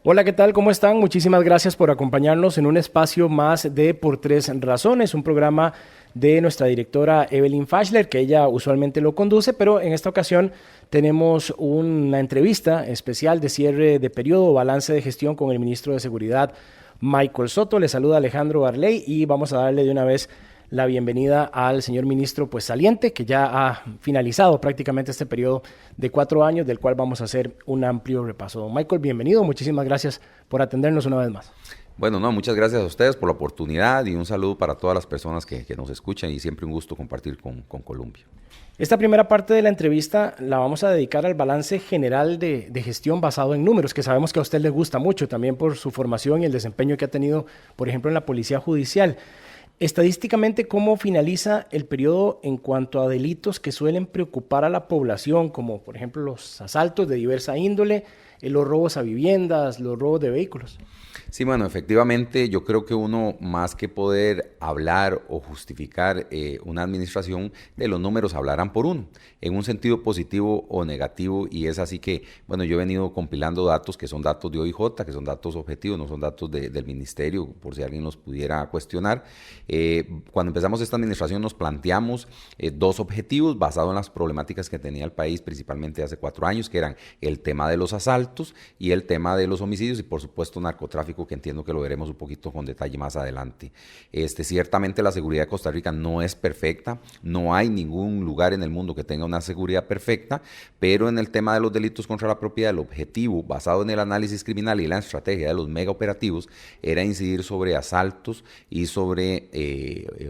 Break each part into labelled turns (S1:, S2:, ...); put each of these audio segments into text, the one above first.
S1: Hola, ¿qué tal? ¿Cómo están? Muchísimas gracias por acompañarnos en un espacio más de Por Tres Razones, un programa de nuestra directora Evelyn Fashler, que ella usualmente lo conduce, pero en esta ocasión tenemos una entrevista especial de cierre de periodo, balance de gestión con el ministro de Seguridad, Michael Soto. Le saluda Alejandro Barley y vamos a darle de una vez la bienvenida al señor ministro pues saliente, que ya ha finalizado prácticamente este periodo de 4 años, del cual vamos a hacer un amplio repaso. Don Michael, bienvenido, muchísimas gracias por atendernos una vez más.
S2: Bueno, no, muchas gracias a ustedes por la oportunidad y un saludo para todas las personas que nos escuchan y siempre un gusto compartir con Colombia.
S1: Esta primera parte de la entrevista la vamos a dedicar al balance general de gestión basado en números, que sabemos que a usted le gusta mucho, también por su formación y el desempeño que ha tenido, por ejemplo, en la Policía Judicial. Estadísticamente, ¿cómo finaliza el periodo en cuanto a delitos que suelen preocupar a la población, como por ejemplo los asaltos de diversa índole, los robos a viviendas, los robos de vehículos?
S2: Sí, bueno, efectivamente yo creo que uno más que poder hablar o justificar una administración, de los números hablarán por uno, en un sentido positivo o negativo, y es así que, bueno, yo he venido compilando datos que son datos de OIJ, que son datos objetivos, no son datos del ministerio, por si alguien los pudiera cuestionar. Cuando empezamos esta administración nos planteamos dos objetivos basados en las problemáticas que tenía el país, principalmente hace 4 años, que eran el tema de los asaltos y el tema de los homicidios y por supuesto narcotráfico, que entiendo que lo veremos un poquito con detalle más adelante. Ciertamente la seguridad de Costa Rica no es perfecta, no hay ningún lugar en el mundo que tenga una seguridad perfecta, pero en el tema de los delitos contra la propiedad, el objetivo basado en el análisis criminal y la estrategia de los mega operativos era incidir sobre asaltos y sobre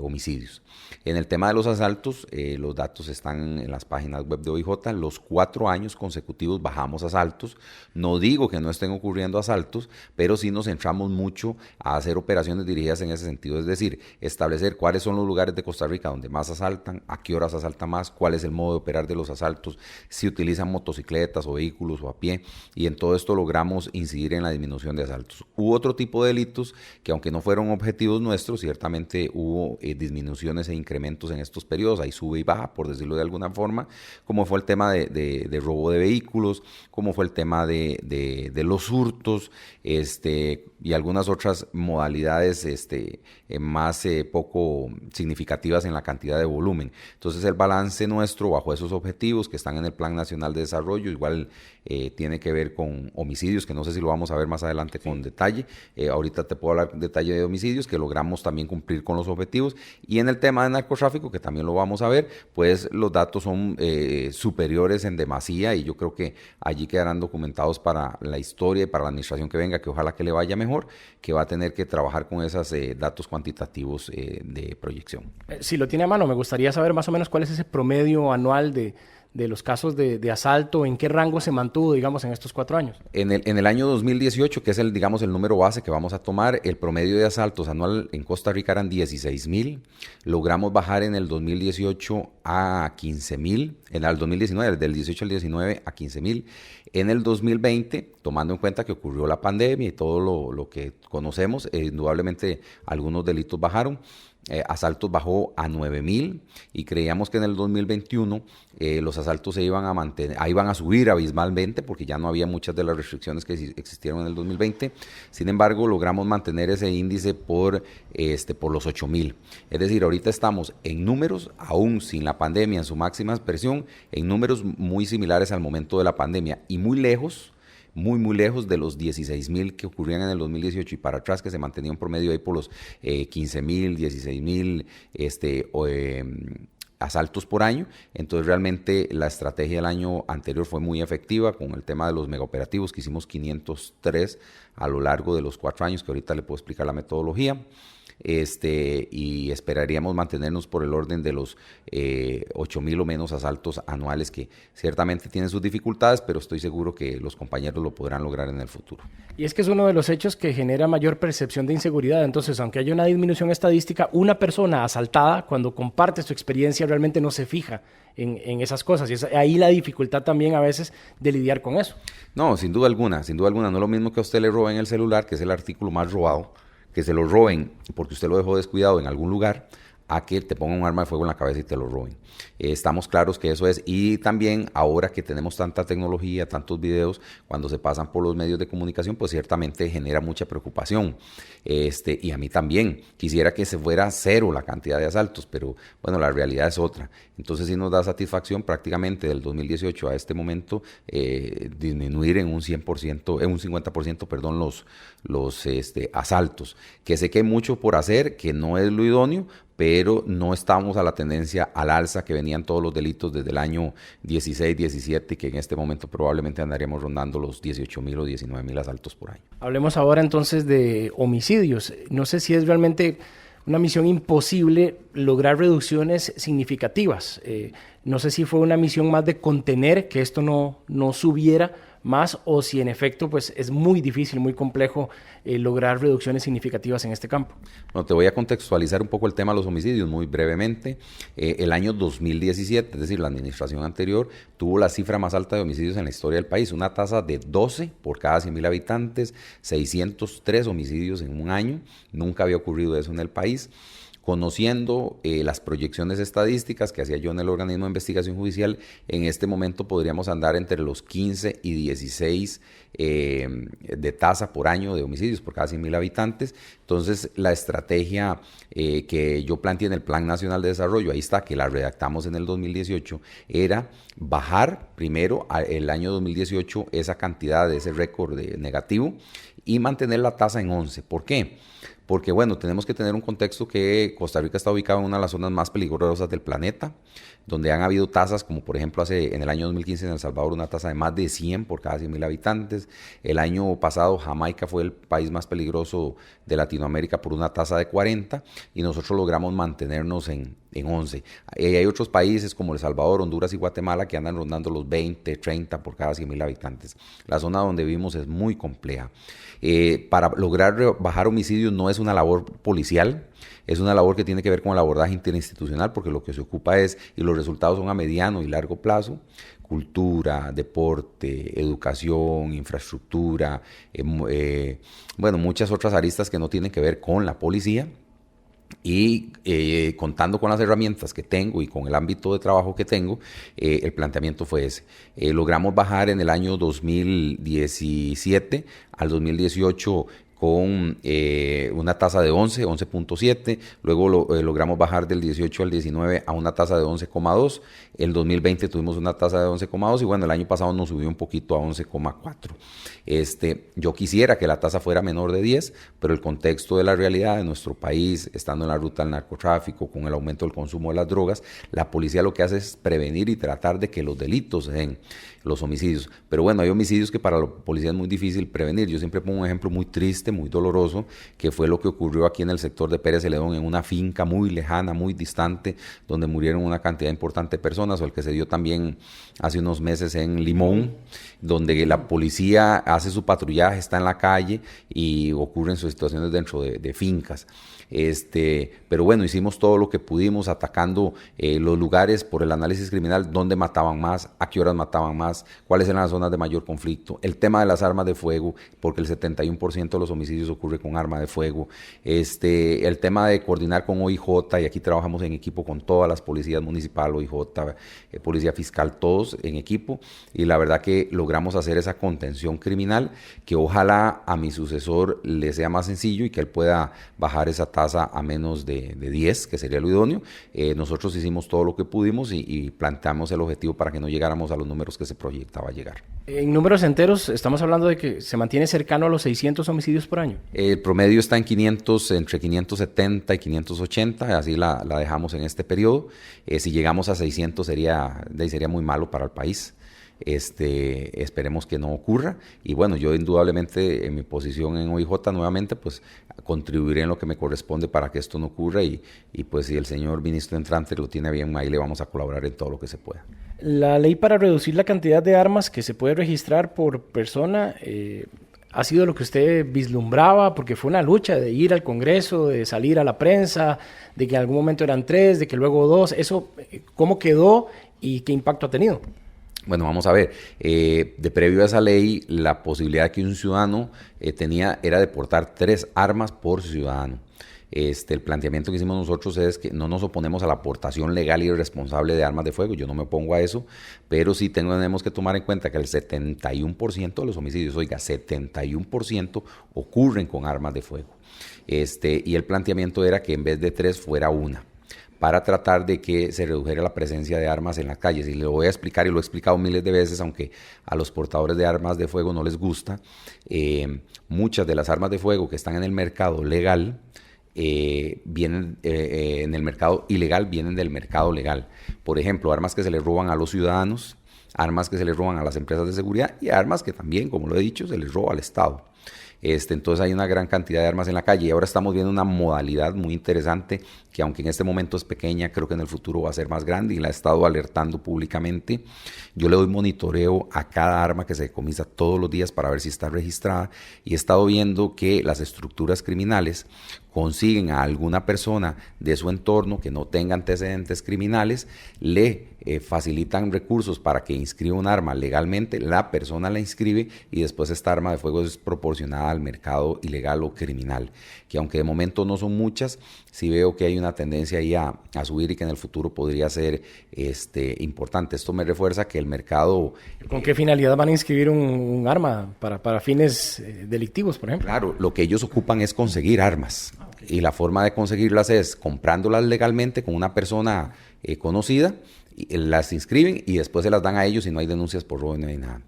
S2: homicidios. En el tema de los asaltos, los datos están en las páginas web de OIJ. Los 4 años consecutivos bajamos asaltos. No digo que no estén ocurriendo asaltos, pero sí nos centramos mucho a hacer operaciones dirigidas en ese sentido, es decir, establecer cuáles son los lugares de Costa Rica donde más asaltan, a qué horas asalta más, cuál es el modo de operar de los asaltos, si utilizan motocicletas o vehículos o a pie, y en todo esto logramos incidir en la disminución de asaltos. Hubo otro tipo de delitos que, aunque no fueron objetivos nuestros, ciertamente hubo disminuciones e incrementos en estos periodos, hay sube y baja, por decirlo de alguna forma, como fue el tema de robo de vehículos, como fue el tema de los hurtos, y algunas otras modalidades más poco significativas en la cantidad de volumen. Entonces el balance nuestro bajo esos objetivos que están en el Plan Nacional de Desarrollo, igual tiene que ver con homicidios, que no sé si lo vamos a ver más adelante con detalle. Ahorita te puedo hablar en detalle de homicidios, que logramos también cumplir con los objetivos. Y en el tema de narcotráfico, que también lo vamos a ver, pues los datos son superiores en demasía, y yo creo que allí quedarán documentados para la historia y para la administración que venga, que ojalá que le vaya mejor, que va a tener que trabajar con esos datos cuantitativos de proyección.
S1: Si lo tiene a mano, me gustaría saber más o menos cuál es ese promedio anual de los casos de asalto, en qué rango se mantuvo, digamos, en estos 4 años.
S2: En el año 2018, que es el número base que vamos a tomar, el promedio de asaltos anual en Costa Rica eran 16,000. Logramos bajar en el 2018 a 15,000. En el 2019, del 18 al 19 a 15,000. En el 2020, tomando en cuenta que ocurrió la pandemia y todo lo que conocemos, indudablemente algunos delitos bajaron. Asaltos bajó a 9,000 y creíamos que en el 2021 los asaltos se iban a mantener, iban a subir abismalmente porque ya no había muchas de las restricciones que existieron en el 2020. Sin embargo, logramos mantener ese índice por los 8,000. Es decir, ahorita estamos en números, aún sin la pandemia en su máxima expresión, en números muy similares al momento de la pandemia y muy lejos, muy lejos de los 16,000 que ocurrían en el 2018 y para atrás, que se mantenía un promedio ahí por los 15,000, 16,000 asaltos por año. Entonces realmente la estrategia del año anterior fue muy efectiva con el tema de los megaoperativos, que hicimos 503 a lo largo de los 4 años, que ahorita le puedo explicar la metodología. Y esperaríamos mantenernos por el orden de los 8,000 o menos asaltos anuales, que ciertamente tienen sus dificultades, pero estoy seguro que los compañeros lo podrán lograr en el futuro.
S1: Y es que es uno de los hechos que genera mayor percepción de inseguridad. Entonces, aunque haya una disminución estadística, una persona asaltada, cuando comparte su experiencia, realmente no se fija en esas cosas. Y es ahí la dificultad también a veces de lidiar con eso.
S2: No, sin duda alguna. No es lo mismo que a usted le roben el celular, que es el artículo más robado, que se lo roben porque usted lo dejó descuidado en algún lugar, a que te pongan un arma de fuego en la cabeza y te lo roben. Estamos claros que eso es, y también ahora que tenemos tanta tecnología, tantos videos, cuando se pasan por los medios de comunicación, pues ciertamente genera mucha preocupación. Y a mí también, quisiera que se fuera cero la cantidad de asaltos, pero bueno, la realidad es otra. Entonces sí nos da satisfacción prácticamente del 2018 a este momento disminuir en un 100%, en un 50%, perdón, los asaltos, que sé que hay mucho por hacer, que no es lo idóneo, pero no estamos a la tendencia al alza que venían todos los delitos desde el año 16, 17, que en este momento probablemente andaríamos rondando los 18,000 o 19,000 asaltos por año.
S1: Hablemos ahora entonces de homicidios. No sé si es realmente una misión imposible lograr reducciones significativas. No sé si fue una misión más de contener que esto no subiera más, o si en efecto pues es muy difícil, muy complejo lograr reducciones significativas en este campo.
S2: Bueno, te voy a contextualizar un poco el tema de los homicidios muy brevemente. El año 2017, es decir, la administración anterior, tuvo la cifra más alta de homicidios en la historia del país, una tasa de 12 por cada 100,000 habitantes, 603 homicidios en un año. Nunca había ocurrido eso en el país. Conociendo las proyecciones estadísticas que hacía yo en el organismo de investigación judicial, en este momento podríamos andar entre los 15 y 16 de tasa por año de homicidios por cada 100,000 habitantes. Entonces, la estrategia que yo planteé en el Plan Nacional de Desarrollo, ahí está, que la redactamos en el 2018, era bajar primero el año 2018 esa cantidad de ese récord negativo y mantener la tasa en 11. ¿Por qué? Porque, bueno, tenemos que tener un contexto que Costa Rica está ubicado en una de las zonas más peligrosas del planeta, donde han habido tasas, como por ejemplo en el año 2015 en El Salvador, una tasa de más de 100 por cada 100,000 habitantes. El año pasado Jamaica fue el país más peligroso de Latinoamérica por una tasa de 40, y nosotros logramos mantenernos en 11. Hay otros países como El Salvador, Honduras y Guatemala que andan rondando los 20, 30 por cada 100,000 habitantes. La zona donde vivimos es muy compleja. Para lograr bajar homicidios no es una labor policial, es una labor que tiene que ver con el abordaje interinstitucional, porque lo que se ocupa es, y los resultados son a mediano y largo plazo, cultura, deporte, educación, infraestructura, bueno, muchas otras aristas que no tienen que ver con la policía. Y contando con las herramientas que tengo y con el ámbito de trabajo que tengo, el planteamiento fue ese. Logramos bajar en el año 2017 al 2018 con una tasa de 11.7, luego logramos bajar del 18 al 19 a una tasa de 11,2, el 2020 tuvimos una tasa de 11,2 y bueno, el año pasado nos subió un poquito a 11,4. Yo quisiera que la tasa fuera menor de 10, pero el contexto de la realidad de nuestro país, estando en la ruta del narcotráfico, con el aumento del consumo de las drogas, la policía lo que hace es prevenir y tratar de que los delitos se den, los homicidios. Pero bueno, hay homicidios que para la policía es muy difícil prevenir. Yo siempre pongo un ejemplo muy triste, muy doloroso, que fue lo que ocurrió aquí en el sector de Pérez Celedón, en una finca muy lejana, muy distante, donde murieron una cantidad importante de personas, o el que se dio también hace unos meses en Limón, donde la policía hace su patrullaje, está en la calle y ocurren sus situaciones dentro de fincas. Pero bueno, hicimos todo lo que pudimos atacando los lugares por el análisis criminal, dónde mataban más, a qué horas mataban más, cuáles eran las zonas de mayor conflicto, el tema de las armas de fuego, porque el 71% de los homicidios ocurre con arma de fuego, el tema de coordinar con OIJ, y aquí trabajamos en equipo con todas las policías municipal, OIJ, policía fiscal, todos en equipo, y la verdad que logramos hacer esa contención criminal, que ojalá a mi sucesor le sea más sencillo y que él pueda bajar esa tasa a menos de 10, que sería lo idóneo. Nosotros hicimos todo lo que pudimos y planteamos el objetivo para que no llegáramos a los números que se proyectaba llegar.
S1: En números enteros, estamos hablando de que se mantiene cercano a los 600 homicidios por año.
S2: El promedio está en 500, entre 570 y 580, así la dejamos en este periodo. Si llegamos a 600 sería muy malo para el país. Esperemos que no ocurra, y bueno, yo indudablemente en mi posición en OIJ nuevamente pues contribuiré en lo que me corresponde para que esto no ocurra, y pues si el señor ministro entrante lo tiene bien, ahí le vamos a colaborar en todo lo que se pueda.
S1: La ley para reducir la cantidad de armas que se puede registrar por persona ha sido lo que usted vislumbraba, porque fue una lucha de ir al Congreso, de salir a la prensa, de que en algún momento eran 3, de que luego 2, eso, ¿cómo quedó y qué impacto ha tenido?
S2: Bueno, vamos a ver, de previo a esa ley, la posibilidad que un ciudadano tenía era de portar 3 armas por ciudadano. El planteamiento que hicimos nosotros es que no nos oponemos a la aportación legal y responsable de armas de fuego, yo no me opongo a eso, pero sí tenemos que tomar en cuenta que el 71% de los homicidios, oiga, 71% ocurren con armas de fuego. Y el planteamiento era que en vez de 3 fuera 1, para tratar de que se redujera la presencia de armas en las calles. Y le voy a explicar, y lo he explicado miles de veces, aunque a los portadores de armas de fuego no les gusta, muchas de las armas de fuego que están en el mercado legal, vienen en el mercado ilegal, vienen del mercado legal. Por ejemplo, armas que se les roban a los ciudadanos, armas que se les roban a las empresas de seguridad y armas que también, como lo he dicho, se les roba al Estado. Entonces hay una gran cantidad de armas en la calle y ahora estamos viendo una modalidad muy interesante que, aunque en este momento es pequeña, creo que en el futuro va a ser más grande y la he estado alertando públicamente. Yo le doy monitoreo a cada arma que se decomisa todos los días para ver si está registrada, y he estado viendo que las estructuras criminales consiguen a alguna persona de su entorno que no tenga antecedentes criminales, le facilitan recursos para que inscriba un arma legalmente, la persona la inscribe y después esta arma de fuego es proporcionada al mercado ilegal o criminal, que aunque de momento no son muchas, sí veo que hay una tendencia ahí a subir y que en el futuro podría ser importante. Esto me refuerza que el mercado...
S1: ¿Con qué finalidad van a inscribir un arma? ¿Para fines delictivos, por ejemplo?
S2: Claro, lo que ellos ocupan es conseguir armas. Y la forma de conseguirlas es comprándolas legalmente con una persona conocida, y las inscriben y después se las dan a ellos y no hay denuncias por robo, no hay nada.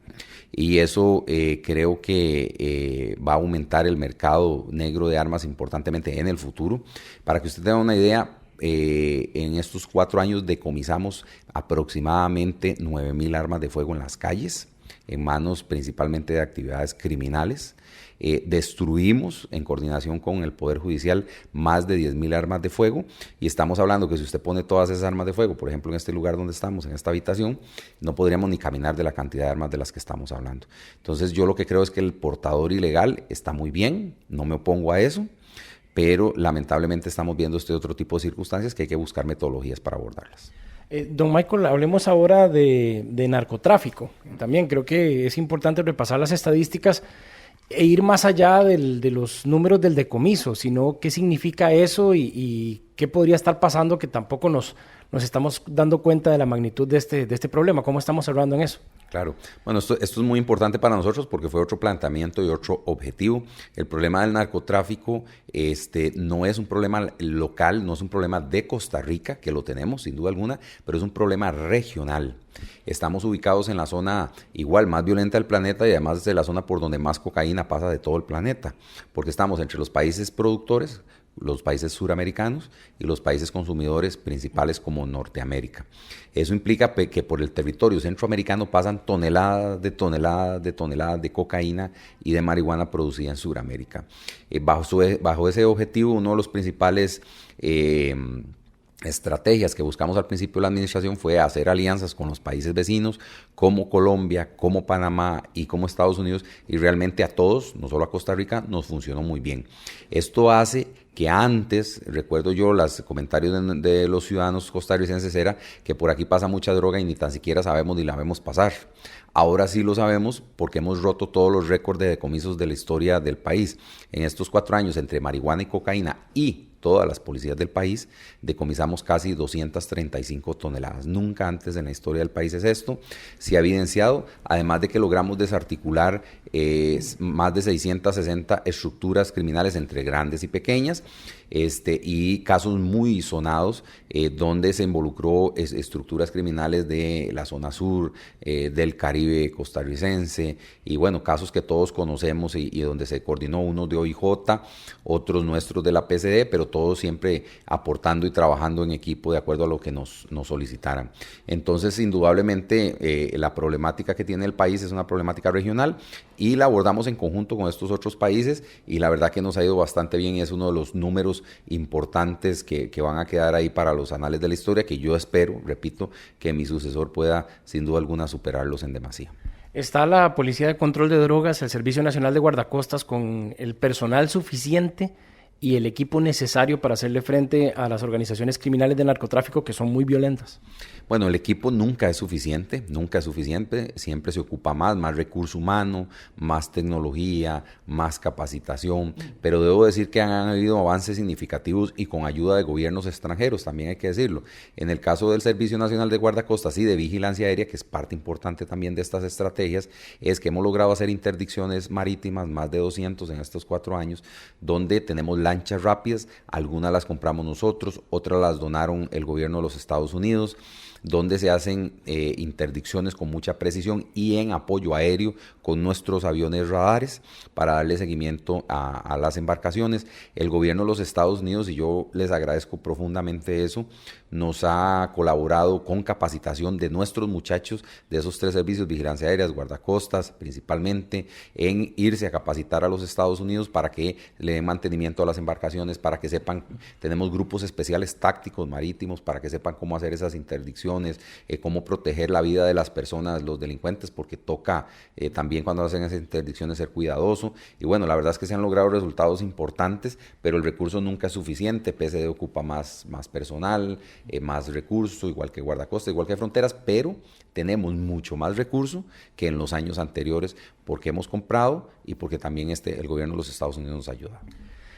S2: Y eso creo que va a aumentar el mercado negro de armas importantemente en el futuro. Para que usted tenga una idea, en estos 4 años decomisamos aproximadamente 9,000 armas de fuego en las calles, en manos principalmente de actividades criminales. Destruimos, en coordinación con el Poder Judicial, más de 10,000 armas de fuego, y estamos hablando que si usted pone todas esas armas de fuego, por ejemplo en este lugar donde estamos, en esta habitación, no podríamos ni caminar de la cantidad de armas de las que estamos hablando. Entonces yo lo que creo es que el portador ilegal está muy bien, no me opongo a eso, pero lamentablemente estamos viendo otro tipo de circunstancias que hay que buscar metodologías para abordarlas.
S1: Don Michael, hablemos ahora de narcotráfico. También creo que es importante repasar las estadísticas e ir más allá de los números del decomiso, sino qué significa eso y qué podría estar pasando, que tampoco nos estamos dando cuenta de la magnitud de este problema. ¿Cómo estamos hablando en eso?
S2: Claro. Bueno, esto es muy importante para nosotros porque fue otro planteamiento y otro objetivo. El problema del narcotráfico no es un problema local, no es un problema de Costa Rica, que lo tenemos sin duda alguna, pero es un problema regional. Estamos ubicados en la zona igual más violenta del planeta y además de la zona por donde más cocaína pasa de todo el planeta, porque estamos entre los países productores, los países suramericanos y los países consumidores principales como Norteamérica. Eso implica que por el territorio centroamericano pasan toneladas de cocaína y de marihuana producida en Suramérica. Bajo ese objetivo, uno de los principales estrategias que buscamos al principio de la administración fue hacer alianzas con los países vecinos como Colombia, como Panamá y como Estados Unidos, y realmente a todos, no solo a Costa Rica, nos funcionó muy bien. Esto hace que antes, recuerdo yo, los comentarios de los ciudadanos costarricenses era que por aquí pasa mucha droga y ni tan siquiera sabemos ni la vemos pasar. Ahora sí lo sabemos porque hemos roto todos los récords de decomisos de la historia del país. En estos 4 años, entre marihuana y cocaína y todas las policías del país, decomisamos casi 235 toneladas. Nunca antes en la historia del país es esto. Se ha evidenciado, además de que logramos desarticular más de 660 estructuras criminales entre grandes y pequeñas, y casos muy sonados donde se involucró estructuras criminales de la zona sur, del Caribe costarricense, y bueno, casos que todos conocemos y donde se coordinó, unos de OIJ, otros nuestros de la PCD, pero todos siempre aportando y trabajando en equipo de acuerdo a lo que nos solicitaran. Entonces, indudablemente, la problemática que tiene el país es una problemática regional y la abordamos en conjunto con estos otros países, y la verdad que nos ha ido bastante bien y es uno de los números importantes que van a quedar ahí para los anales de la historia, que yo espero, repito, que mi sucesor pueda sin duda alguna superarlos en demasía.
S1: ¿Está la Policía de Control de Drogas, el Servicio Nacional de Guardacostas, con el personal suficiente y el equipo necesario para hacerle frente a las organizaciones criminales de narcotráfico que son muy violentas?
S2: Bueno, el equipo nunca es suficiente, siempre se ocupa más recurso humano, más tecnología, más capacitación, pero debo decir que han habido avances significativos y con ayuda de gobiernos extranjeros, también hay que decirlo. En el caso del Servicio Nacional de Guardacostas y de Vigilancia Aérea, que es parte importante también de estas estrategias, es que hemos logrado hacer interdicciones marítimas, más de 200 en estos 4 años, donde tenemos lanchas rápidas, algunas las compramos nosotros, otras las donaron el gobierno de los Estados Unidos, donde se hacen interdicciones con mucha precisión y en apoyo aéreo con nuestros aviones radares para darle seguimiento a las embarcaciones. El gobierno de los Estados Unidos, y yo les agradezco profundamente eso, nos ha colaborado con capacitación de nuestros muchachos de esos 3 servicios, vigilancia aérea, guardacostas principalmente, en irse a capacitar a los Estados Unidos para que le den mantenimiento a las embarcaciones, para que sepan, tenemos grupos especiales tácticos marítimos para que sepan cómo hacer esas interdicciones, cómo proteger la vida de las personas, los delincuentes, porque toca también cuando hacen esas interdicciones ser cuidadoso. Y bueno, la verdad es que se han logrado resultados importantes, pero el recurso nunca es suficiente. PSD ocupa más personal, más recursos, igual que guardacostas, igual que fronteras, pero tenemos mucho más recurso que en los años anteriores porque hemos comprado y porque también el gobierno de los Estados Unidos nos ayuda.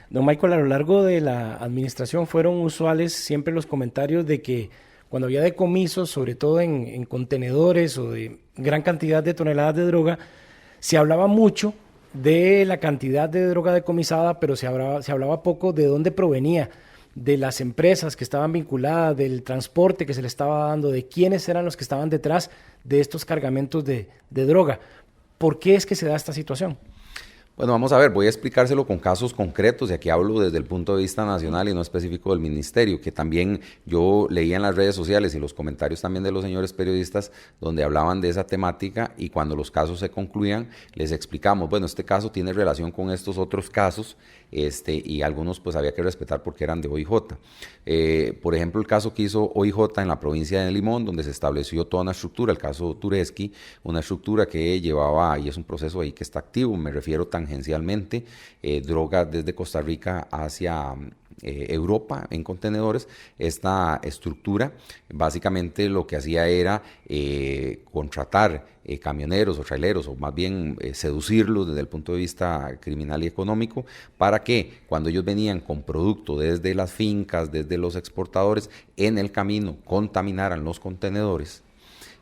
S1: Don Michael, a lo largo de la administración fueron usuales siempre los comentarios de que cuando había decomisos, sobre todo en contenedores o de gran cantidad de toneladas de droga, se hablaba mucho de la cantidad de droga decomisada, pero se hablaba poco de dónde provenía, de las empresas que estaban vinculadas, del transporte que se le estaba dando, de quiénes eran los que estaban detrás de estos cargamentos de droga. ¿Por qué es que se da esta situación?
S2: Bueno, vamos a ver, voy a explicárselo con casos concretos y aquí hablo desde el punto de vista nacional y no específico del ministerio, que también yo leía en las redes sociales y los comentarios también de los señores periodistas donde hablaban de esa temática y cuando los casos se concluían les explicamos, bueno, este caso tiene relación con estos otros casos y algunos pues había que respetar porque eran de OIJ. Por ejemplo, el caso que hizo OIJ en la provincia de Limón, donde se estableció toda una estructura, el caso Tureski, una estructura que llevaba, y es un proceso ahí que está activo, me refiero tangencialmente, drogas desde Costa Rica hacia Europa en contenedores. Esta estructura básicamente lo que hacía era contratar camioneros o traileros, o más bien seducirlos desde el punto de vista criminal y económico, para que cuando ellos venían con producto desde las fincas, desde los exportadores, en el camino contaminaran los contenedores.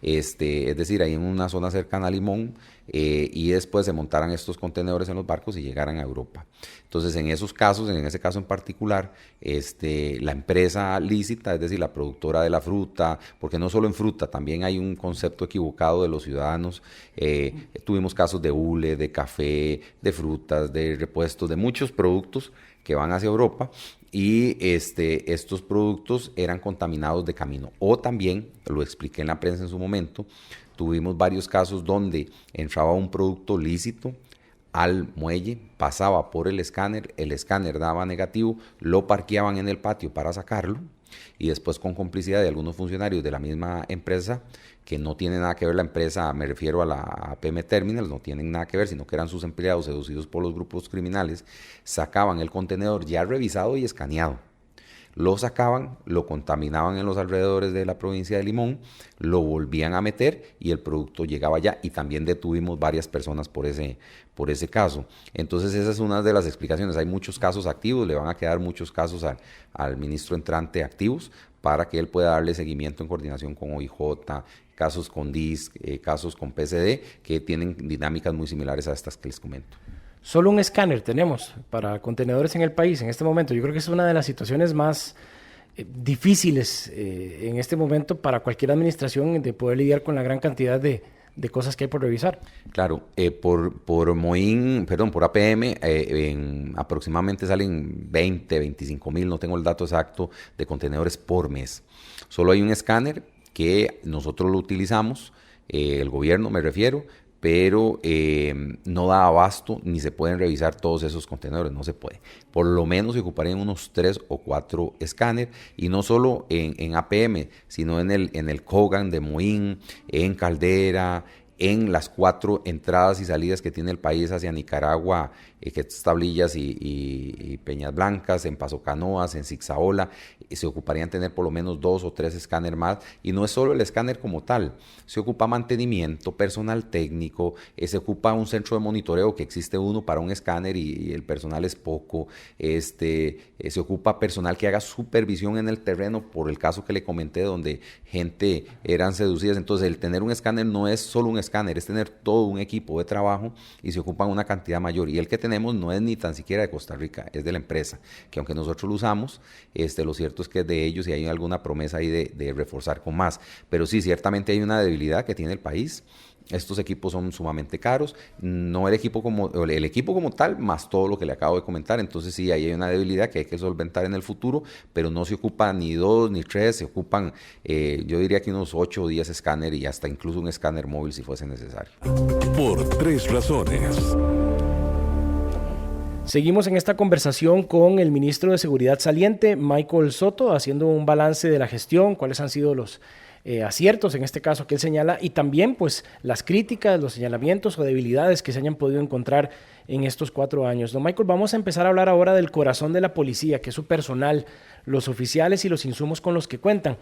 S2: Es decir, ahí en una zona cercana a Limón, y después se montaran estos contenedores en los barcos y llegaran a Europa. Entonces, en esos casos, en ese caso en particular, la empresa lícita, es decir, la productora de la fruta, porque no solo en fruta, también hay un concepto equivocado de los ciudadanos. Tuvimos casos de hule, de café, de frutas, de repuestos, de muchos productos que van hacia Europa, y estos productos eran contaminados de camino. O también, lo expliqué en la prensa en su momento, tuvimos varios casos donde entraba un producto lícito al muelle, pasaba por el escáner daba negativo, lo parqueaban en el patio para sacarlo, y después con complicidad de algunos funcionarios de la misma empresa, que no tiene nada que ver la empresa, me refiero a la APM Terminals, no tienen nada que ver, sino que eran sus empleados seducidos por los grupos criminales, sacaban el contenedor ya revisado y escaneado, lo sacaban, lo contaminaban en los alrededores de la provincia de Limón, lo volvían a meter y el producto llegaba allá, y también detuvimos varias personas por ese caso. Entonces esa es una de las explicaciones. Hay muchos casos activos, le van a quedar muchos casos al ministro entrante activos para que él pueda darle seguimiento en coordinación con OIJ, casos con DIS, casos con PSD, que tienen dinámicas muy similares a estas que les comento.
S1: Solo un escáner tenemos para contenedores en el país en este momento. Yo creo que es una de las situaciones más difíciles en este momento para cualquier administración de poder lidiar con la gran cantidad de cosas que hay por revisar.
S2: Claro, por APM, aproximadamente salen 20, 25 mil, no tengo el dato exacto, de contenedores por mes. Solo hay un escáner que nosotros lo utilizamos, el gobierno me refiero, pero no da abasto ni se pueden revisar todos esos contenedores, no se puede. Por lo menos se ocuparían unos 3 o 4 escáneres, y no solo en APM, sino en el Kogan de Moín, en Caldera, en las 4 entradas y salidas que tiene el país hacia Nicaragua, que es Tablillas y Peñas Blancas, en Paso Canoas, en Zigzaola, se ocuparían tener por lo menos 2 o 3 escáneres más, y no es solo el escáner como tal, se ocupa mantenimiento, personal técnico, se ocupa un centro de monitoreo que existe uno para un escáner y el personal es poco, se ocupa personal que haga supervisión en el terreno por el caso que le comenté donde gente eran seducidas. Entonces el tener un escáner no es solo un escáner, es tener todo un equipo de trabajo y se ocupan una cantidad mayor, y el que tenemos no es ni tan siquiera de Costa Rica, es de la empresa, que aunque nosotros lo usamos, lo cierto es que es de ellos y hay alguna promesa ahí de reforzar con más, pero sí, ciertamente hay una debilidad que tiene el país. Estos equipos son sumamente caros, no el equipo como tal, más todo lo que le acabo de comentar. Entonces sí, ahí hay una debilidad que hay que solventar en el futuro, pero no se ocupan ni 2 ni 3, se ocupan yo diría que unos 8 o 10 escáneres y hasta incluso un escáner móvil si fuese necesario.
S3: Por 3 razones.
S1: Seguimos en esta conversación con el ministro de Seguridad saliente, Michael Soto, haciendo un balance de la gestión, cuáles han sido los aciertos en este caso que él señala, y también pues las críticas, los señalamientos o debilidades que se hayan podido encontrar en estos 4 años. Don Michael, vamos a empezar a hablar ahora del corazón de la policía, que es su personal, los oficiales y los insumos con los que cuentan.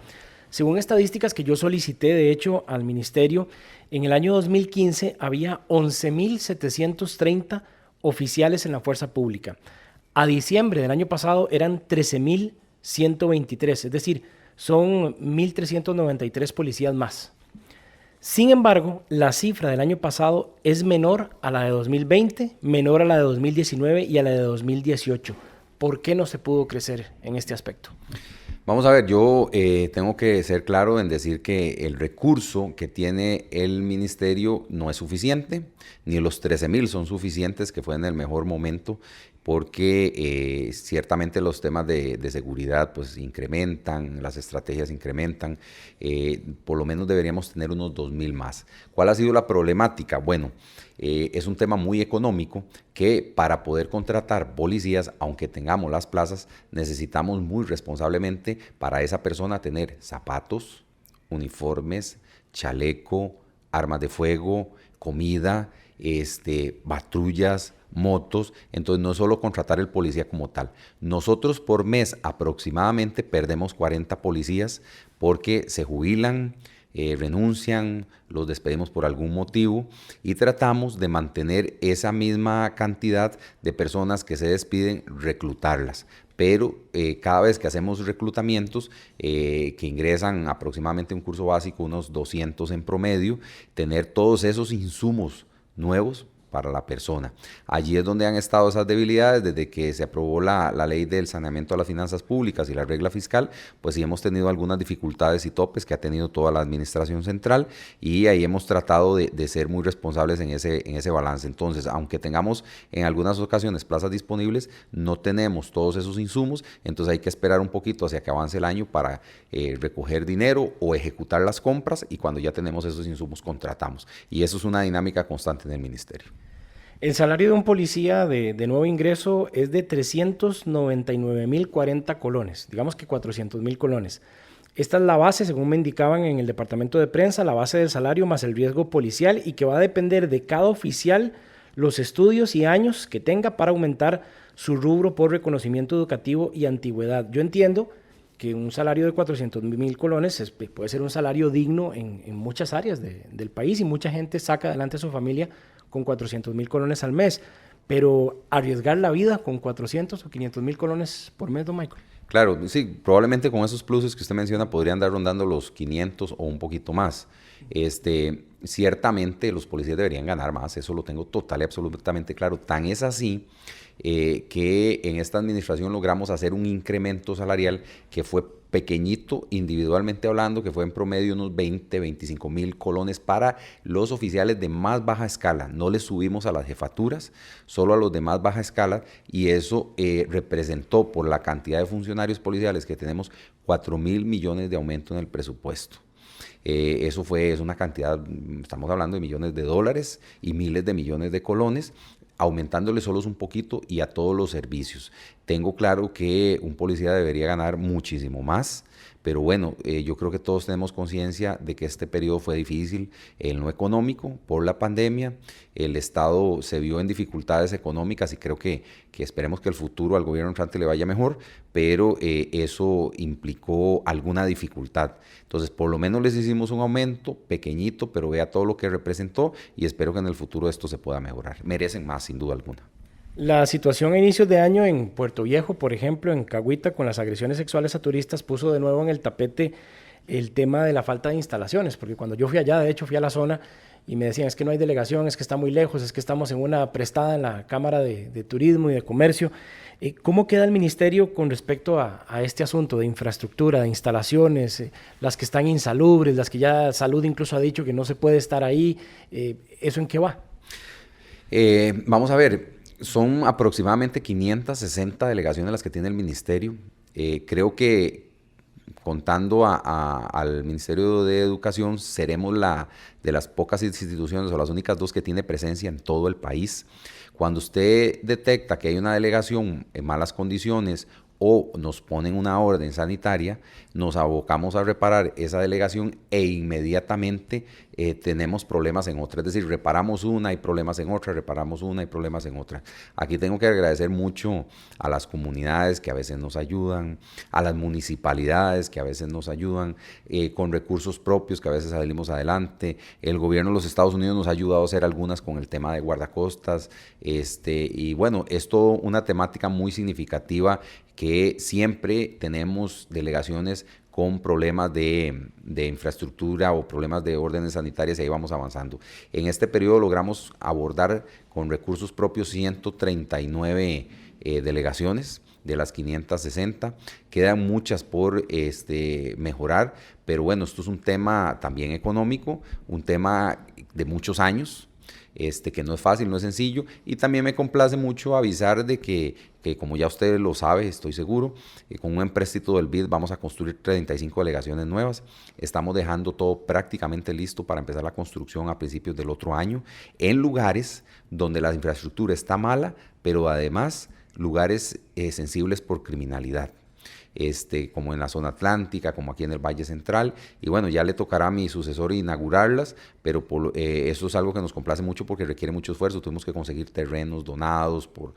S1: Según estadísticas que yo solicité, de hecho, al ministerio, en el año 2015 había 11.730 oficiales en la fuerza pública. A diciembre del año pasado eran 13.123, es decir, son 1.393 policías más. Sin embargo, la cifra del año pasado es menor a la de 2020, menor a la de 2019 y a la de 2018. ¿Por qué no se pudo crecer en este aspecto?
S2: Vamos a ver, yo tengo que ser claro en decir que el recurso que tiene el ministerio no es suficiente, ni los 13.000 son suficientes, que fue en el mejor momento, porque ciertamente los temas de seguridad pues incrementan, las estrategias incrementan, por lo menos deberíamos tener unos 2.000 más. ¿Cuál ha sido la problemática? Bueno, es un tema muy económico que para poder contratar policías, aunque tengamos las plazas, necesitamos muy responsablemente para esa persona tener zapatos, uniformes, chaleco, armas de fuego, comida, patrullas, motos. Entonces no es solo contratar el policía como tal. Nosotros por mes aproximadamente perdemos 40 policías porque se jubilan, renuncian, los despedimos por algún motivo y tratamos de mantener esa misma cantidad de personas que se despiden, reclutarlas. Pero cada vez que hacemos reclutamientos, que ingresan aproximadamente un curso básico, unos 200 en promedio, tener todos esos insumos nuevos para la persona. Allí es donde han estado esas debilidades desde que se aprobó la ley del saneamiento de las finanzas públicas y la regla fiscal, pues sí hemos tenido algunas dificultades y topes que ha tenido toda la administración central y ahí hemos tratado de ser muy responsables en ese balance. Entonces, aunque tengamos en algunas ocasiones plazas disponibles, no tenemos todos esos insumos, entonces hay que esperar un poquito hacia que avance el año para recoger dinero o ejecutar las compras y cuando ya tenemos esos insumos contratamos. Y eso es una dinámica constante en el ministerio.
S1: El salario de un policía de nuevo ingreso es de 399.040 colones, digamos que 400.000 colones. Esta es la base, según me indicaban en el departamento de prensa, la base del salario más el riesgo policial y que va a depender de cada oficial los estudios y años que tenga para aumentar su rubro por reconocimiento educativo y antigüedad. Yo entiendo que un salario de 400.000 colones puede ser un salario digno en muchas áreas del país y mucha gente saca adelante a su familia con 400.000 colones al mes, pero arriesgar la vida con 400 o 500.000 colones por mes, don Michael.
S2: Claro, sí, probablemente con esos pluses que usted menciona podrían andar rondando los 500 o un poquito más. Ciertamente los policías deberían ganar más, eso lo tengo total y absolutamente claro. Tan es así que en esta administración logramos hacer un incremento salarial que fue pequeñito individualmente hablando, que fue en promedio unos 25.000 colones para los oficiales de más baja escala. No les subimos a las jefaturas, solo a los de más baja escala, y eso representó por la cantidad de funcionarios policiales que tenemos 4.000 millones de aumento en el presupuesto. Es una cantidad, estamos hablando de millones de dólares y miles de millones de colones, aumentándole solos un poquito y a todos los servicios. Tengo claro que un policía debería ganar muchísimo más, pero bueno, yo creo que todos tenemos conciencia de que este periodo fue difícil en lo económico por la pandemia. El Estado se vio en dificultades económicas y creo que esperemos que el futuro al gobierno entrante le vaya mejor, pero eso implicó alguna dificultad. Entonces, por lo menos les hicimos un aumento pequeñito, pero vea todo lo que representó y espero que en el futuro esto se pueda mejorar. Merecen más, sin duda alguna.
S1: La situación a inicios de año en Puerto Viejo, por ejemplo, en Cahuita, con las agresiones sexuales a turistas, puso de nuevo en el tapete el tema de la falta de instalaciones, porque cuando yo fui allá, de hecho fui a la zona y me decían, es que no hay delegación, es que está muy lejos, es que estamos en una prestada en la Cámara de Turismo y de Comercio. ¿Cómo queda el ministerio con respecto a este asunto de infraestructura, de instalaciones, las que están insalubres, las que ya Salud incluso ha dicho que no se puede estar ahí? ¿Eso en qué va?
S2: Vamos a ver. Son aproximadamente 560 delegaciones las que tiene el ministerio. Creo que contando al Ministerio de Educación, seremos de las pocas instituciones o las únicas dos que tiene presencia en todo el país. Cuando usted detecta que hay una delegación en malas condiciones o nos ponen una orden sanitaria, nos abocamos a reparar esa delegación e inmediatamente tenemos problemas en otra. Es decir, reparamos una, hay problemas en otra, reparamos una, hay problemas en otra. Aquí tengo que agradecer mucho a las comunidades que a veces nos ayudan, a las municipalidades que a veces nos ayudan, con recursos propios que a veces salimos adelante. El gobierno de los Estados Unidos nos ha ayudado a hacer algunas con el tema de guardacostas. Y bueno, es toda una temática muy significativa que siempre tenemos delegaciones con problemas de infraestructura o problemas de órdenes sanitarias y ahí vamos avanzando. En este periodo logramos abordar con recursos propios 139 delegaciones de las 560. Quedan muchas por mejorar, pero bueno, esto es un tema también económico, un tema de muchos años. Que no es fácil, no es sencillo, y también me complace mucho avisar de que como ya usted lo sabe, estoy seguro, con un empréstito del BID vamos a construir 35 delegaciones nuevas. Estamos dejando todo prácticamente listo para empezar la construcción a principios del otro año, en lugares donde la infraestructura está mala, pero además lugares sensibles por criminalidad. Como en la zona atlántica, como aquí en el Valle Central, y bueno, ya le tocará a mi sucesor inaugurarlas, pero eso es algo que nos complace mucho porque requiere mucho esfuerzo. Tuvimos que conseguir terrenos donados por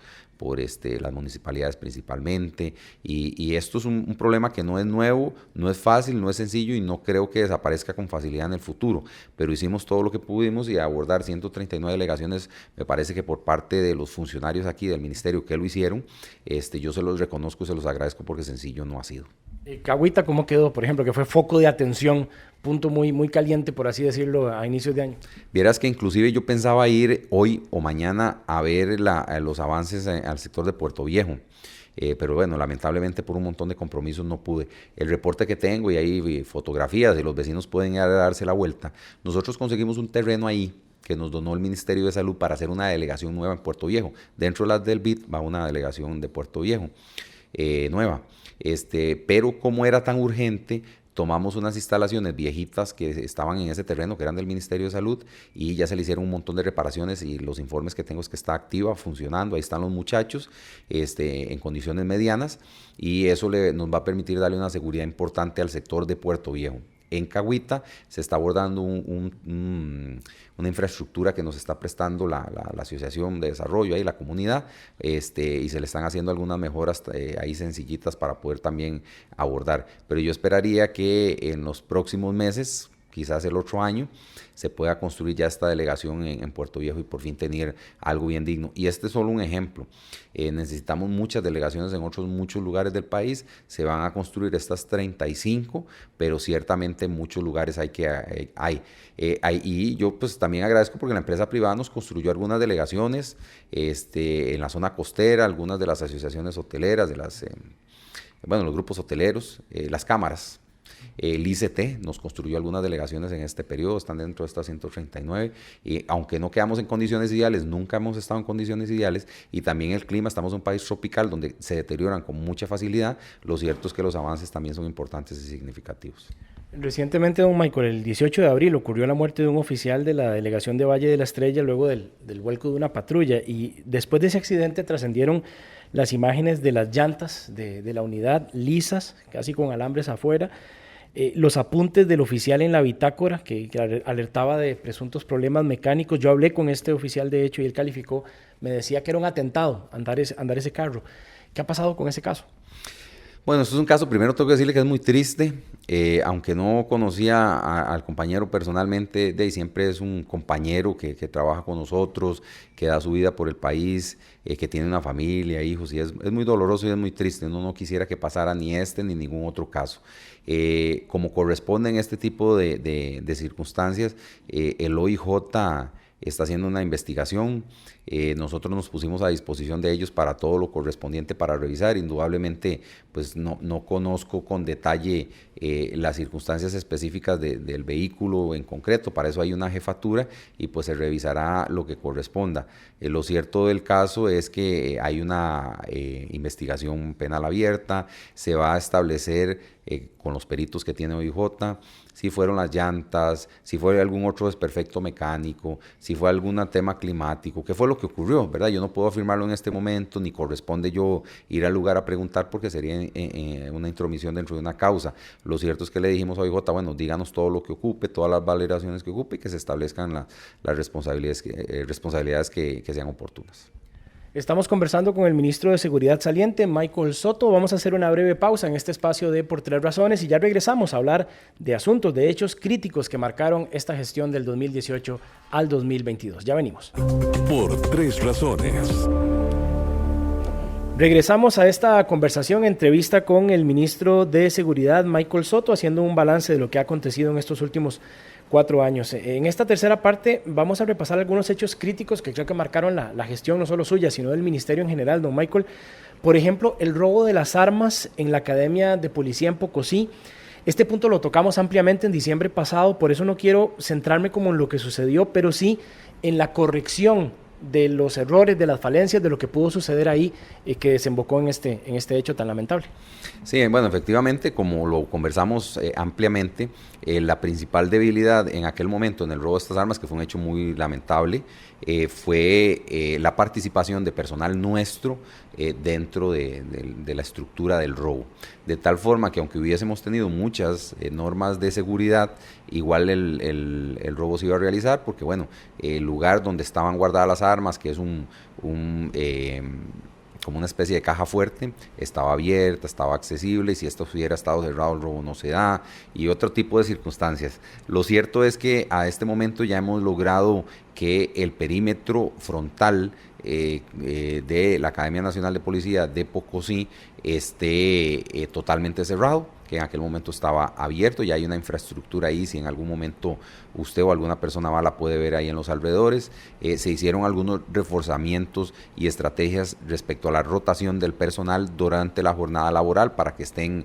S2: las municipalidades principalmente, y esto es un problema que no es nuevo, no es fácil, no es sencillo y no creo que desaparezca con facilidad en el futuro, pero hicimos todo lo que pudimos y abordar 139 delegaciones, me parece que por parte de los funcionarios aquí del ministerio que lo hicieron, yo se los reconozco y se los agradezco porque sencillo no ha sido.
S1: Cahuita, ¿cómo quedó? Por ejemplo, que fue foco de atención, punto muy, muy caliente, por así decirlo, a inicios de año.
S2: Vieras que inclusive yo pensaba ir hoy o mañana a ver los avances al sector de Puerto Viejo. Pero bueno, lamentablemente por un montón de compromisos no pude. El reporte que tengo y hay fotografías y los vecinos pueden ir a darse la vuelta. Nosotros conseguimos un terreno ahí que nos donó el Ministerio de Salud para hacer una delegación nueva en Puerto Viejo. Dentro de las del BID va una delegación de Puerto Viejo nueva. Pero como era tan urgente, tomamos unas instalaciones viejitas que estaban en ese terreno, que eran del Ministerio de Salud, y ya se le hicieron un montón de reparaciones y los informes que tengo es que está activa, funcionando, ahí están los muchachos, en condiciones medianas, y eso nos va a permitir darle una seguridad importante al sector de Puerto Viejo. En Cahuita se está abordando una infraestructura que nos está prestando la Asociación de Desarrollo, ahí la comunidad, y se le están haciendo algunas mejoras ahí sencillitas para poder también abordar. Pero yo esperaría que en los próximos meses, quizás el otro año, se pueda construir ya esta delegación en Puerto Viejo y por fin tener algo bien digno. Y este es solo un ejemplo. Necesitamos muchas delegaciones en muchos lugares del país. Se van a construir estas 35, pero ciertamente en muchos lugares y yo pues también agradezco porque la empresa privada nos construyó algunas delegaciones en la zona costera, algunas de las asociaciones hoteleras, los grupos hoteleros, las cámaras. El ICT nos construyó algunas delegaciones en este periodo, están dentro de estas 139, y aunque no quedamos en condiciones ideales, nunca hemos estado en condiciones ideales, y también el clima, estamos en un país tropical donde se deterioran con mucha facilidad. Lo cierto es que los avances también son importantes y significativos.
S1: Recientemente, don Michael, el 18 de abril ocurrió la muerte de un oficial de la delegación de Valle de la Estrella luego del vuelco de una patrulla, y después de ese accidente trascendieron las imágenes de las llantas de la unidad lisas, casi con alambres afuera, los apuntes del oficial en la bitácora que alertaba de presuntos problemas mecánicos. Yo hablé con este oficial, de hecho, y él calificó, me decía que era un atentado andar ese carro. ¿Qué ha pasado con ese caso?
S2: Bueno, esto es un caso, primero tengo que decirle que es muy triste, aunque no conocía al compañero personalmente, siempre es un compañero que trabaja con nosotros, que da su vida por el país, que tiene una familia, hijos, y es muy doloroso y es muy triste. Uno no quisiera que pasara ni este ni ningún otro caso. Como corresponde en este tipo de circunstancias, el OIJ está haciendo una investigación. Nosotros nos pusimos a disposición de ellos para todo lo correspondiente para revisar. Indudablemente, pues no conozco con detalle las circunstancias específicas del vehículo en concreto. Para eso hay una jefatura y pues se revisará lo que corresponda. Lo cierto del caso es que hay una investigación penal abierta. Se va a establecer con los peritos que tiene OIJ si fueron las llantas, si fue algún otro desperfecto mecánico, si fue algún tema climático, qué fue lo que ocurrió, ¿verdad? Yo no puedo afirmarlo en este momento, ni corresponde yo ir al lugar a preguntar porque sería una intromisión dentro de una causa. Lo cierto es que le dijimos a OIJ, bueno, díganos todo lo que ocupe, todas las valoraciones que ocupe y que se establezcan las responsabilidades que sean oportunas.
S1: Estamos conversando con el ministro de Seguridad saliente, Michael Soto. Vamos a hacer una breve pausa en este espacio de Por Tres Razones y ya regresamos a hablar de asuntos, de hechos críticos que marcaron esta gestión del 2018 al 2022. Ya venimos.
S3: Por Tres Razones.
S1: Regresamos a esta conversación, entrevista con el ministro de Seguridad, Michael Soto, haciendo un balance de lo que ha acontecido en estos últimos 4 años. En esta tercera parte vamos a repasar algunos hechos críticos que creo que marcaron la gestión no solo suya, sino del ministerio en general, don Michael. Por ejemplo, el robo de las armas en la Academia de Policía en Pocosí. Este punto lo tocamos ampliamente en diciembre pasado, por eso no quiero centrarme como en lo que sucedió, pero sí en la corrección de los errores, de las falencias, de lo que pudo suceder ahí que desembocó en este hecho tan lamentable.
S2: Sí, bueno, efectivamente, como lo conversamos ampliamente, la principal debilidad en aquel momento en el robo de estas armas, que fue un hecho muy lamentable, fue la participación de personal nuestro dentro de la estructura del robo. De tal forma que aunque hubiésemos tenido muchas normas de seguridad, igual el robo se iba a realizar porque, bueno, el lugar donde estaban guardadas las armas, que es como una especie de caja fuerte, estaba abierta, estaba accesible, y si esto hubiera estado cerrado el robo no se da, y otro tipo de circunstancias. Lo cierto es que a este momento ya hemos logrado que el perímetro frontal de la Academia Nacional de Policía de Pocosí esté totalmente cerrado, que en aquel momento estaba abierto. Ya hay una infraestructura ahí, si en algún momento usted o alguna persona va, la puede ver ahí en los alrededores. Se hicieron algunos reforzamientos y estrategias respecto a la rotación del personal durante la jornada laboral para que estén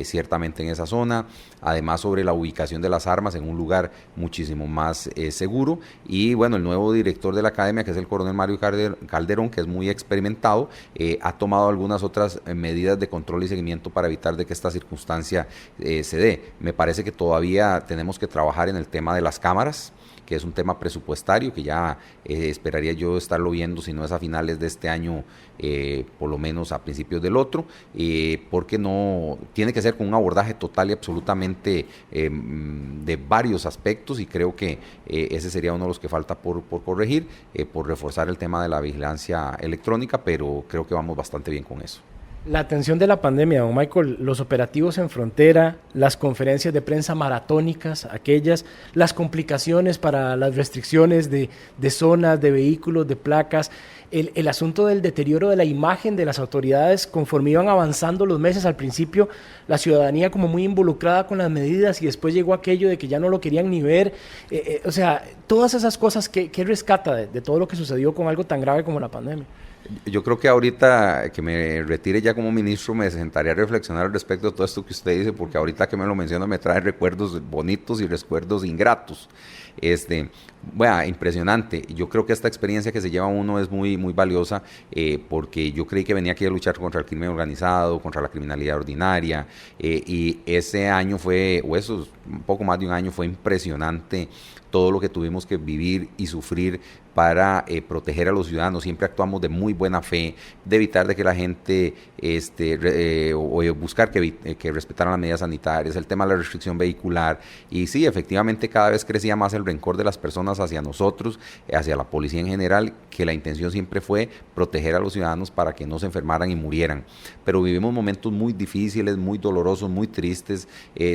S2: ciertamente en esa zona. Además, sobre la ubicación de las armas en un lugar muchísimo más seguro. Y bueno, el nuevo director de la academia, que es el coronel Mario Calderón, que es muy experimentado, ha tomado algunas otras medidas de control y seguimiento para evitar de que esta circunstancia se dé. Me parece que todavía tenemos que trabajar en el tema de las cámaras, que es un tema presupuestario que ya esperaría yo estarlo viendo, si no es a finales de este año, por lo menos a principios del otro, porque no tiene que ser con un abordaje total y absolutamente de varios aspectos, y creo que ese sería uno de los que falta por corregir, por reforzar el tema de la vigilancia electrónica, pero creo que vamos bastante bien con eso.
S1: La atención de la pandemia, don Michael, los operativos en frontera, las conferencias de prensa maratónicas, las complicaciones para las restricciones de zonas, de vehículos, de placas, el asunto del deterioro de la imagen de las autoridades conforme iban avanzando los meses. Al principio la ciudadanía como muy involucrada con las medidas y después llegó aquello de que ya no lo querían ni ver. O sea, todas esas cosas, ¿qué rescata de todo lo que sucedió con algo tan grave como la pandemia?
S2: Yo creo que ahorita que me retire ya como ministro me sentaría a reflexionar al respecto de todo esto que usted dice, porque ahorita que me lo menciona me trae recuerdos bonitos y recuerdos ingratos. Bueno, impresionante. Yo creo que esta experiencia que se lleva uno es muy, muy valiosa, porque yo creí que venía aquí a luchar contra el crimen organizado, contra la criminalidad ordinaria, y ese año fue, o eso, un poco más de un año, fue impresionante todo lo que tuvimos que vivir y sufrir para proteger a los ciudadanos. Siempre actuamos de muy buena fe, de evitar de que la gente, o buscar que respetaran las medidas sanitarias, el tema de la restricción vehicular, y sí, efectivamente cada vez crecía más el rencor de las personas hacia nosotros, hacia la policía en general, que la intención siempre fue proteger a los ciudadanos para que no se enfermaran y murieran. Pero vivimos momentos muy difíciles, muy dolorosos, muy tristes,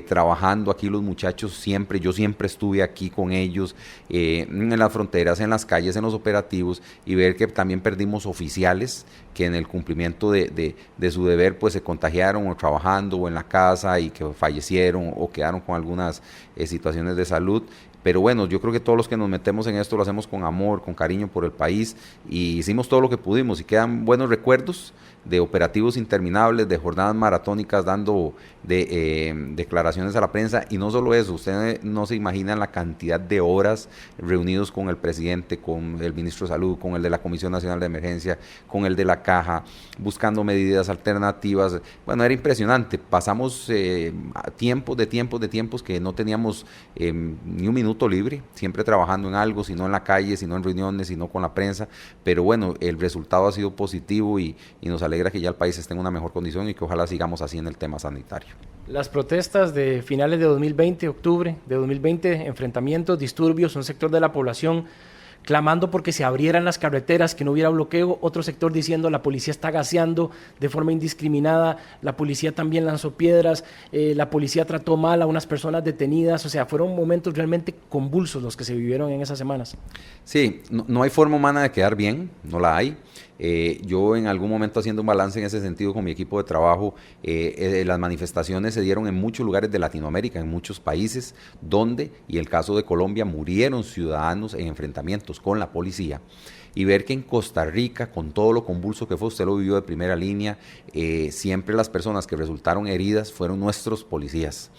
S2: trabajando aquí los muchachos siempre, yo siempre estuve aquí con ellos, en las fronteras, en las calles, en los operativos, y ver que también perdimos oficiales que en el cumplimiento de su deber pues se contagiaron o trabajando o en la casa y que fallecieron o quedaron con algunas situaciones de salud. Pero bueno, yo creo que todos los que nos metemos en esto lo hacemos con amor, con cariño por el país, y hicimos todo lo que pudimos y quedan buenos recuerdos de operativos interminables, de jornadas maratónicas dando declaraciones a la prensa, y no solo eso, ustedes no se imaginan la cantidad de horas reunidos con el presidente, con el ministro de Salud, con el de la Comisión Nacional de Emergencia, con el de la Caja, buscando medidas alternativas. Bueno, era impresionante, pasamos tiempos que no teníamos ni un minuto libre, siempre trabajando en algo, si no en la calle, si no en reuniones, si no con la prensa, pero bueno, el resultado ha sido positivo y nos alegra que ya el país esté en una mejor condición y que ojalá sigamos así en el tema sanitario.
S1: Las protestas de finales de 2020, octubre de 2020, enfrentamientos, disturbios, un sector de la población clamando porque se abrieran las carreteras, que no hubiera bloqueo, otro sector diciendo la policía está gaseando de forma indiscriminada, la policía también lanzó piedras, la policía trató mal a unas personas detenidas, o sea, fueron momentos realmente convulsos los que se vivieron en esas semanas.
S2: Sí, no hay forma humana de quedar bien, no la hay. Yo en algún momento haciendo un balance en ese sentido con mi equipo de trabajo, las manifestaciones se dieron en muchos lugares de Latinoamérica, en muchos países donde, y el caso de Colombia, murieron ciudadanos en enfrentamientos con la policía. Y ver que en Costa Rica, con todo lo convulso que fue, usted lo vivió de primera línea, siempre las personas que resultaron heridas fueron nuestros policías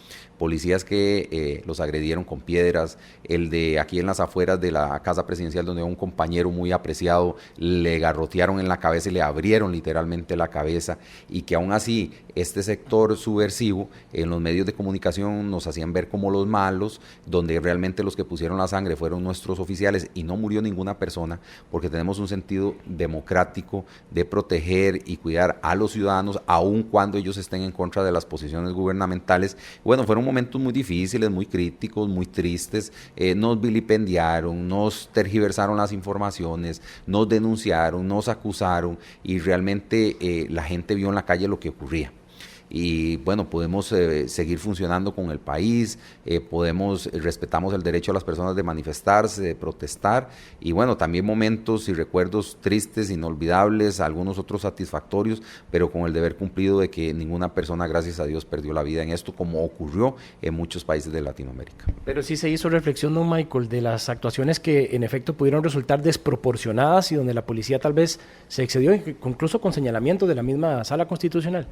S2: que los agredieron con piedras, el de aquí en las afueras de la casa presidencial donde un compañero muy apreciado le garrotearon en la cabeza y le abrieron literalmente la cabeza, y que aún así este sector subversivo en los medios de comunicación nos hacían ver como los malos, donde realmente los que pusieron la sangre fueron nuestros oficiales y no murió ninguna persona, porque tenemos un sentido democrático de proteger y cuidar a los ciudadanos aun cuando ellos estén en contra de las posiciones gubernamentales. Bueno, fueron momentos muy difíciles, muy críticos, muy tristes, nos vilipendiaron, nos tergiversaron las informaciones, nos denunciaron, nos acusaron, y realmente la gente vio en la calle lo que ocurría. Y bueno, podemos seguir funcionando con el país, respetamos el derecho a las personas de manifestarse, de protestar, y bueno, también momentos y recuerdos tristes, inolvidables, algunos otros satisfactorios, pero con el deber cumplido de que ninguna persona, gracias a Dios, perdió la vida en esto, como ocurrió en muchos países de Latinoamérica.
S1: Pero sí se hizo reflexión, don Michael, de las actuaciones que en efecto pudieron resultar desproporcionadas y donde la policía tal vez se excedió, incluso con señalamiento de la misma Sala Constitucional.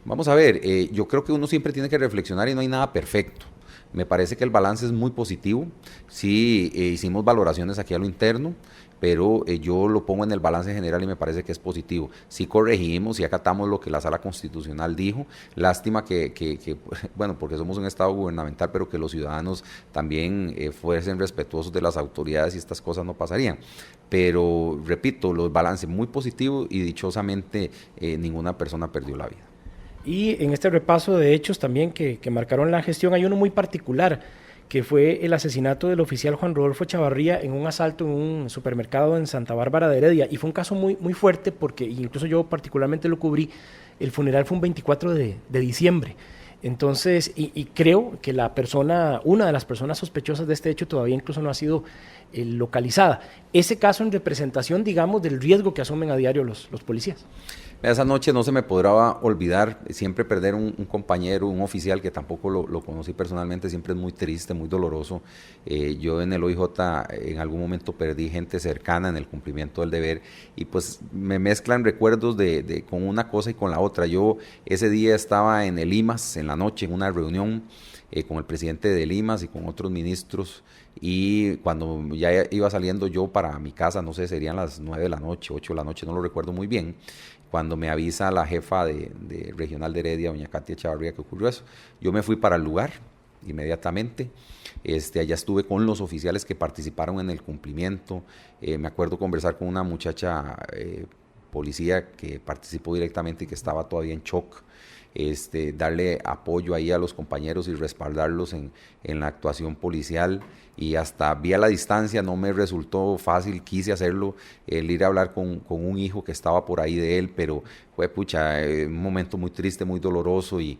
S2: Vamos a ver, yo creo que uno siempre tiene que reflexionar y no hay nada perfecto. Me parece que el balance es muy positivo. Sí, hicimos valoraciones aquí a lo interno, pero yo lo pongo en el balance general y me parece que es positivo. Sí corregimos, sí acatamos lo que la Sala Constitucional dijo. Lástima que bueno, porque somos un Estado gubernamental, pero que los ciudadanos también fuesen respetuosos de las autoridades y estas cosas no pasarían. Pero, repito, los balances muy positivos y dichosamente ninguna persona perdió la vida.
S1: Y en este repaso de hechos también que marcaron la gestión hay uno muy particular, que fue el asesinato del oficial Juan Rodolfo Chavarría en un asalto en un supermercado en Santa Bárbara de Heredia. Y fue un caso muy, muy fuerte porque incluso yo particularmente lo cubrí. El funeral fue un 24 de diciembre. Entonces, y creo que una de las personas sospechosas de este hecho todavía incluso no ha sido localizada. Ese caso en representación, digamos, del riesgo que asumen a diario los policías.
S2: Esa noche no se me podrá olvidar, siempre perder un compañero, un oficial que tampoco lo conocí personalmente, siempre es muy triste, muy doloroso. Yo en el OIJ en algún momento perdí gente cercana en el cumplimiento del deber y pues me mezclan recuerdos con una cosa y con la otra. Yo ese día estaba en el IMAS en la noche en una reunión con el presidente del IMAS y con otros ministros, y cuando ya iba saliendo yo para mi casa, no sé, serían las 9 de la noche, 8 de la noche, no lo recuerdo muy bien, cuando me avisa la jefa de regional de Heredia, doña Katia Chavarría, que ocurrió eso. Yo me fui para el lugar inmediatamente. Allá estuve con los oficiales que participaron en el cumplimiento. Me acuerdo conversar con una muchacha policía que participó directamente y que estaba todavía en shock. Darle apoyo ahí a los compañeros y respaldarlos en la actuación policial, y hasta vía la distancia no me resultó fácil, quise hacerlo, el ir a hablar con un hijo que estaba por ahí de él, pero fue un momento muy triste, muy doloroso, y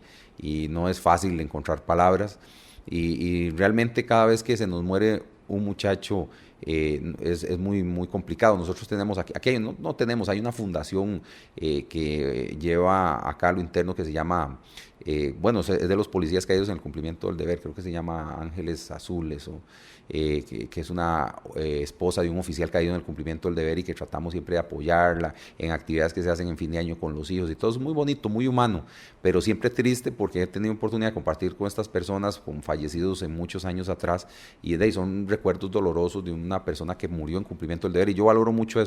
S2: no es fácil encontrar palabras, y realmente cada vez que se nos muere un muchacho es muy, muy complicado. Nosotros tenemos aquí hay una fundación que lleva acá lo interno que se llama, es de los policías caídos en el cumplimiento del deber, creo que se llama Ángeles Azules, que es una esposa de un oficial caído en el cumplimiento del deber, y que tratamos siempre de apoyarla en actividades que se hacen en fin de año con los hijos, y todo es muy bonito, muy humano, pero siempre triste porque he tenido oportunidad de compartir con estas personas, con fallecidos en muchos años atrás, y son recuerdos dolorosos de una persona que murió en cumplimiento del deber, y yo valoro mucho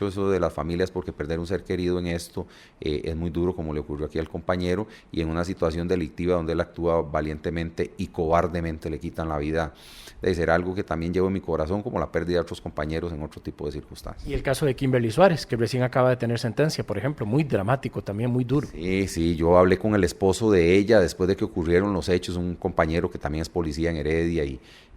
S2: eso de las familias, porque perder un ser querido en esto es muy duro, como le ocurrió aquí al compañero, y en una situación delictiva donde él actúa valientemente y cobardemente le quitan la vida. De ser algo que también llevo en mi corazón, como la pérdida de otros compañeros en otro tipo de circunstancias.
S1: Y el caso de Kimberly Suárez, que recién acaba de tener sentencia, por ejemplo, muy dramático, también muy duro.
S2: Sí, yo hablé con el esposo de ella después de que ocurrieron los hechos, un compañero que también es policía en Heredia,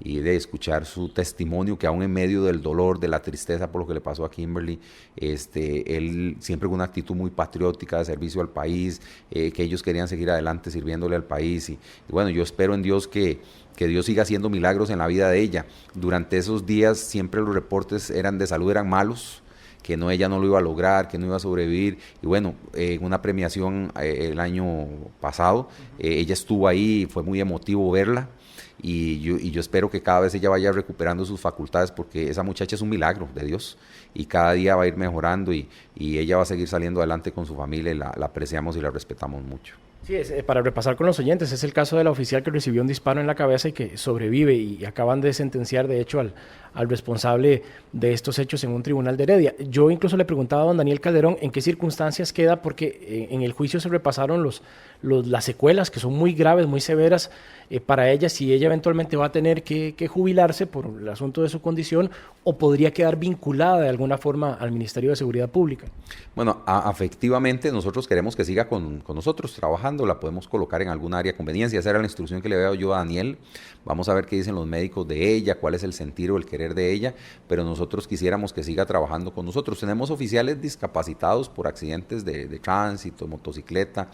S2: y de escuchar su testimonio, que aún en medio del dolor, de la tristeza por lo que le pasó a Kimberly, él siempre con una actitud muy patriótica de servicio al país, que ellos querían seguir adelante sirviéndole al país, y bueno, yo espero en Dios que Dios siga haciendo milagros en la vida de ella. Durante esos días siempre los reportes de salud eran malos, que ella no lo iba a lograr, que no iba a sobrevivir, y bueno, en una premiación el año pasado, ella estuvo ahí, fue muy emotivo verla, y yo espero que cada vez ella vaya recuperando sus facultades, porque esa muchacha es un milagro de Dios, y cada día va a ir mejorando, y ella va a seguir saliendo adelante con su familia, y la apreciamos y la respetamos mucho.
S1: Sí, para repasar con los oyentes, es el caso de la oficial que recibió un disparo en la cabeza y que sobrevive, y acaban de sentenciar de hecho al responsable de estos hechos en un tribunal de Heredia. Yo incluso le preguntaba a don Daniel Calderón en qué circunstancias queda, porque en el juicio se repasaron las secuelas, que son muy graves, muy severas para ella, si ella eventualmente va a tener que jubilarse por el asunto de su condición, o podría quedar vinculada de alguna forma al Ministerio de Seguridad Pública.
S2: Bueno, afectivamente nosotros queremos que siga con nosotros trabajando, la podemos colocar en algún área de conveniencia. Esa era la instrucción que le había dado yo a Daniel. Vamos a ver qué dicen los médicos de ella, cuál es el sentir o el querer de ella, pero nosotros quisiéramos que siga trabajando con nosotros. Tenemos oficiales discapacitados por accidentes de tránsito, motocicleta,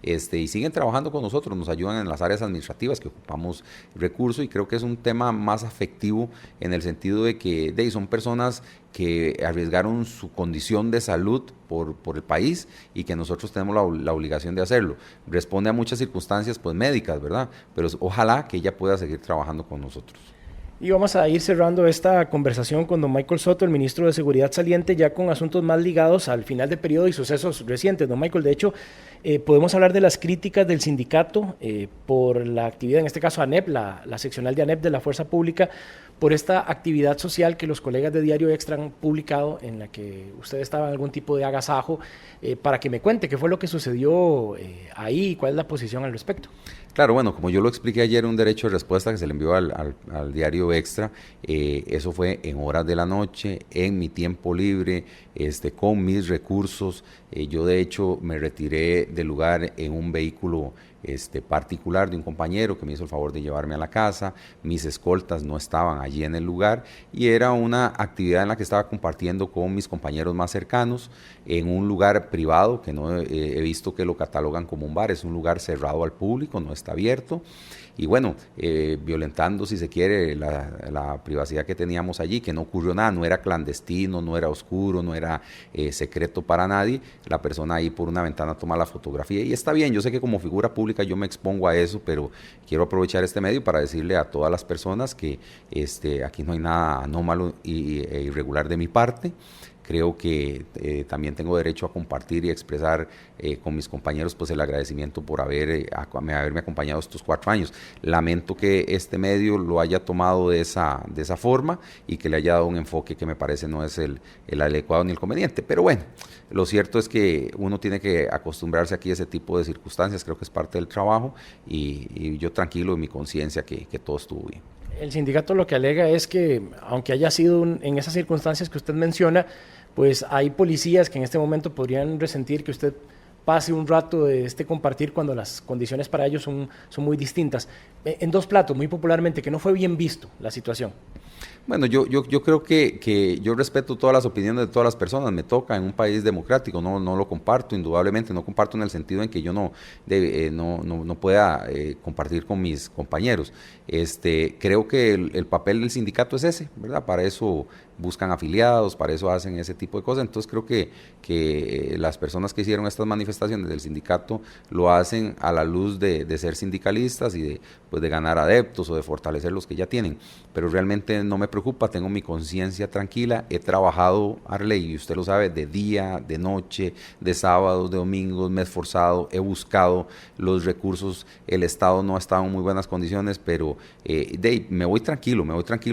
S2: y siguen trabajando con nosotros, nos ayudan en las áreas administrativas que ocupamos recursos, y creo que es un tema más afectivo en el sentido de que son personas que arriesgaron su condición de salud por el país, y que nosotros tenemos la obligación de hacerlo. Responde a muchas circunstancias pues médicas, ¿verdad? Pero ojalá que ella pueda seguir trabajando con nosotros.
S1: Y vamos a ir cerrando esta conversación con don Michael Soto, el ministro de Seguridad saliente, ya con asuntos más ligados al final de periodo y sucesos recientes. Don Michael, de hecho, podemos hablar de las críticas del sindicato por la actividad, en este caso ANEP, la seccional de ANEP de la Fuerza Pública, por esta actividad social que los colegas de Diario Extra han publicado, en la que usted estaba en algún tipo de agasajo, para que me cuente qué fue lo que sucedió ahí y cuál es la posición al respecto.
S2: Claro, bueno, como yo lo expliqué ayer, un derecho de respuesta que se le envió al Diario Extra, eso fue en horas de la noche, en mi tiempo libre, con mis recursos. Yo de hecho me retiré del lugar en un vehículo particular de un compañero que me hizo el favor de llevarme a la casa. Mis escoltas no estaban allí en el lugar y era una actividad en la que estaba compartiendo con mis compañeros más cercanos en un lugar privado que no he visto que lo catalogan como un bar, es un lugar cerrado al público, no está abierto. Y bueno, violentando, si se quiere, la privacidad que teníamos allí, que no ocurrió nada, no era clandestino, no era oscuro, no era secreto para nadie. La persona ahí por una ventana toma la fotografía y está bien, yo sé que como figura pública yo me expongo a eso, pero quiero aprovechar este medio para decirle a todas las personas que aquí no hay nada anómalo e irregular de mi parte. Creo que también tengo derecho a compartir y expresar con mis compañeros pues el agradecimiento por haberme acompañado estos 4 años. Lamento que este medio lo haya tomado de esa forma y que le haya dado un enfoque que me parece no es el adecuado ni el conveniente. Pero bueno, lo cierto es que uno tiene que acostumbrarse aquí a ese tipo de circunstancias, creo que es parte del trabajo y yo tranquilo en mi conciencia que todo estuvo bien.
S1: El sindicato lo que alega es que, aunque haya sido en esas circunstancias que usted menciona, pues hay policías que en este momento podrían resentir que usted pase un rato de compartir cuando las condiciones para ellos son muy distintas. En 2 platos, muy popularmente, que no fue bien visto la situación.
S2: Bueno, yo creo que yo respeto todas las opiniones de todas las personas, me toca en un país democrático, no lo comparto, indudablemente, no comparto en el sentido en que yo no pueda compartir con mis compañeros. Creo que el papel del sindicato es ese, ¿verdad? Para eso buscan afiliados, para eso hacen ese tipo de cosas, entonces creo que las personas que hicieron estas manifestaciones del sindicato lo hacen a la luz de ser sindicalistas y de ganar adeptos o de fortalecer los que ya tienen, pero realmente no me preocupa, tengo mi conciencia tranquila, he trabajado, Arley, y usted lo sabe, de día, de noche, de sábados, de domingos, me he esforzado, he buscado los recursos, el Estado no ha estado en muy buenas condiciones, pero me voy tranquilo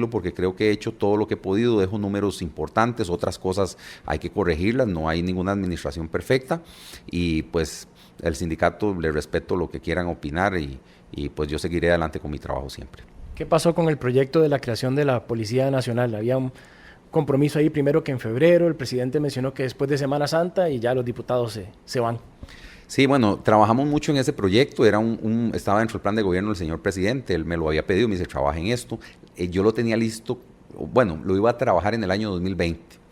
S2: porque creo que he hecho todo lo que he podido, dejo números importantes, otras cosas hay que corregirlas, no hay ninguna administración perfecta y pues el sindicato le respeto lo que quieran opinar y pues yo seguiré adelante con mi trabajo siempre.
S1: ¿Qué pasó con el proyecto de la creación de la Policía Nacional? Había un compromiso ahí primero que en febrero, el presidente mencionó que después de Semana Santa y ya los diputados se van.
S2: Sí, bueno, trabajamos mucho en ese proyecto, estaba dentro del plan de gobierno del señor presidente, él me lo había pedido, me dice, trabaja en esto, yo lo tenía listo, bueno, lo iba a trabajar en el año 2020.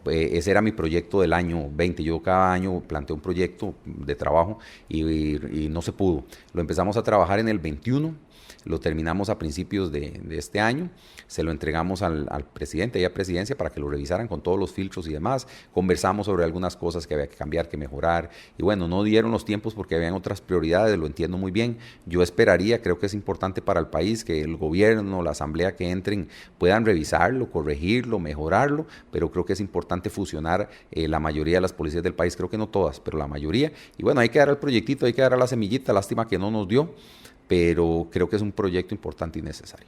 S2: Ese era mi proyecto del año 20. Yo cada año planteo un proyecto de trabajo y no se pudo. Lo empezamos a trabajar en el 21, lo terminamos a principios de este año, se lo entregamos al presidente y a presidencia para que lo revisaran con todos los filtros y demás. Conversamos sobre algunas cosas que había que cambiar, que mejorar. Y bueno, no dieron los tiempos porque habían otras prioridades, lo entiendo muy bien. Yo esperaría, creo que es importante para el país que el gobierno, la asamblea que entren puedan revisarlo, corregirlo, mejorarlo, pero creo que es importante fusionar la mayoría de las policías del país, creo que no todas, pero la mayoría. Y bueno, hay que dar al proyectito, hay que dar a la semillita, lástima que no nos dio, pero creo que es un proyecto importante y necesario.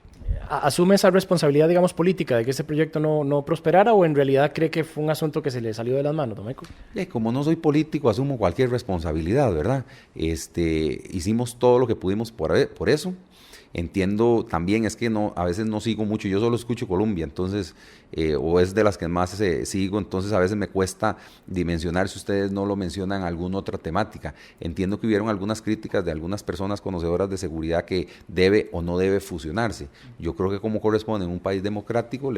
S1: ¿Asume esa responsabilidad, digamos, política de que ese proyecto no prosperara o en realidad cree que fue un asunto que se le salió de las manos, don Michael?
S2: Como no soy político, asumo cualquier responsabilidad, ¿verdad? Hicimos todo lo que pudimos por eso. Entiendo también, es que a veces no sigo mucho, yo solo escucho Colombia, entonces, o es de las que más sigo, entonces a veces me cuesta dimensionar si ustedes no lo mencionan alguna otra temática. Entiendo que hubieron algunas críticas de algunas personas conocedoras de seguridad que debe o no debe fusionarse. Yo creo que como corresponde en un país democrático,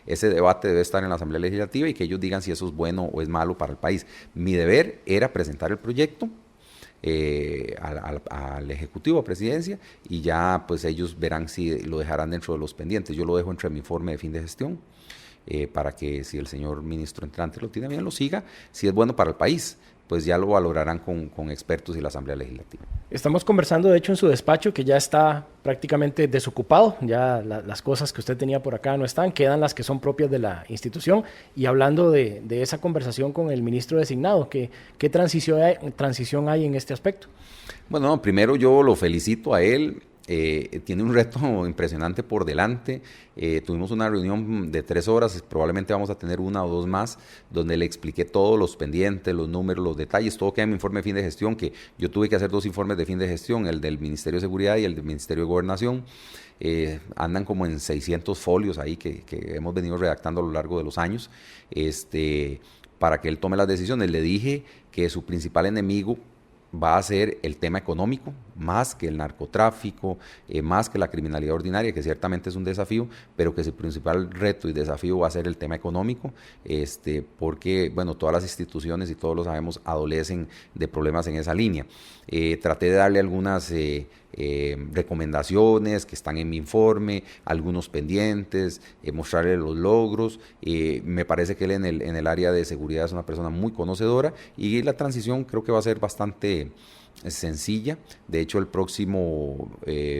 S2: ese debate debe estar en la Asamblea Legislativa y que ellos digan si eso es bueno o es malo para el país. Mi deber era presentar el proyecto al Ejecutivo, a Presidencia, y ya pues ellos verán si lo dejarán dentro de los pendientes. Yo lo dejo entre mi informe de fin de gestión para que si el señor ministro entrante lo tiene bien, lo siga. Si es bueno para el país, pues ya lo valorarán con expertos y la Asamblea Legislativa.
S1: Estamos conversando, de hecho, en su despacho, que ya está prácticamente desocupado, ya las cosas que usted tenía por acá no están, quedan las que son propias de la institución, y hablando de esa conversación con el ministro designado, ¿qué transición hay en este aspecto?
S2: Bueno, primero yo lo felicito a él. Tiene un reto impresionante por delante. Tuvimos una reunión de 3 horas, probablemente vamos a tener 1 o 2 más, donde le expliqué todos los pendientes, los números, los detalles, todo queda en mi informe de fin de gestión, que yo tuve que hacer 2 informes de fin de gestión, el del Ministerio de Seguridad y el del Ministerio de Gobernación. Andan como en 600 folios ahí que hemos venido redactando a lo largo de los años, para que él tome las decisiones. Le dije que su principal enemigo va a ser el tema económico, más que el narcotráfico, más que la criminalidad ordinaria, que ciertamente es un desafío, pero que su principal reto y desafío va a ser el tema económico, porque, bueno, todas las instituciones, y todos lo sabemos, adolecen de problemas en esa línea. Traté de darle algunas recomendaciones que están en mi informe, algunos pendientes, mostrarle los logros. Me parece que él en el área de seguridad es una persona muy conocedora, y la transición creo que va a ser bastante sencilla. De hecho, el próximo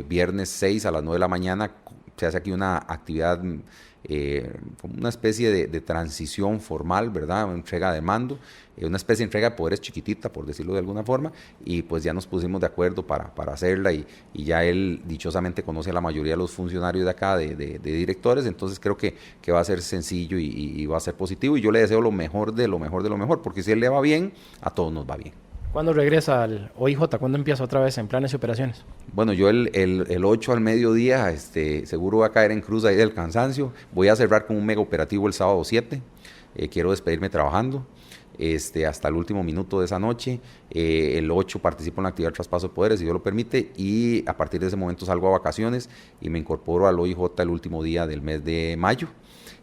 S2: viernes 6 a las 9 de la mañana se hace aquí una actividad, como una especie de transición formal, ¿verdad? Una entrega de mando, una especie de entrega de poderes chiquitita, por decirlo de alguna forma, y pues ya nos pusimos de acuerdo para hacerla, y ya él dichosamente conoce a la mayoría de los funcionarios de acá, de directores, entonces creo que va a ser sencillo y va a ser positivo, y yo le deseo lo mejor de lo mejor de lo mejor, porque si a él le va bien, a todos nos va bien.
S1: ¿Cuándo regresa al OIJ? ¿Cuándo empieza otra vez en planes y operaciones?
S2: Bueno, yo el 8 al mediodía, seguro va a caer en cruz ahí del cansancio. Voy a cerrar con un mega operativo el sábado 7. Quiero despedirme trabajando hasta el último minuto de esa noche. El 8 participo en la actividad de traspaso de poderes, si Dios lo permite, y a partir de ese momento salgo a vacaciones y me incorporo al OIJ el último día del mes de mayo.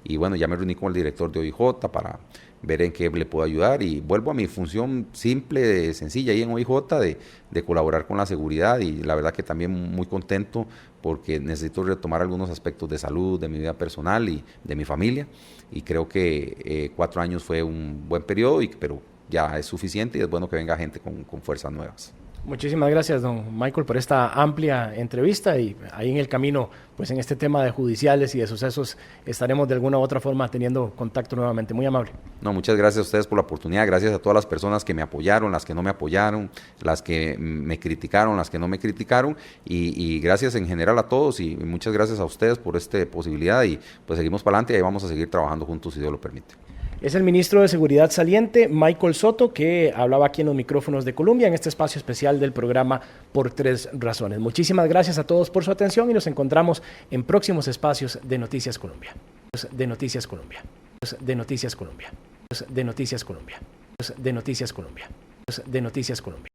S2: Y bueno, ya me reuní con el director de OIJ para ver en qué le puedo ayudar, y vuelvo a mi función simple, sencilla ahí en OIJ, de colaborar con la seguridad, y la verdad que también muy contento porque necesito retomar algunos aspectos de salud, de mi vida personal y de mi familia, y creo que 4 años fue un buen periodo, pero ya es suficiente, y es bueno que venga gente con fuerzas nuevas.
S1: Muchísimas gracias, don Michael, por esta amplia entrevista, y ahí en el camino, pues en este tema de judiciales y de sucesos, estaremos de alguna u otra forma teniendo contacto nuevamente. Muy amable.
S2: No, muchas gracias a ustedes por la oportunidad, gracias a todas las personas que me apoyaron, las que no me apoyaron, las que me criticaron, las que no me criticaron, y gracias en general a todos, y muchas gracias a ustedes por esta posibilidad, y pues seguimos para adelante, y ahí vamos a seguir trabajando juntos si Dios lo permite.
S1: Es el ministro de Seguridad saliente, Michael Soto, que hablaba aquí en los micrófonos de Colombia en este espacio especial del programa Por Tres Razones. Muchísimas gracias a todos por su atención, y nos encontramos en próximos espacios de Noticias Colombia. De Noticias Colombia. De Noticias Colombia. De Noticias Colombia. De Noticias Colombia. De Noticias Colombia.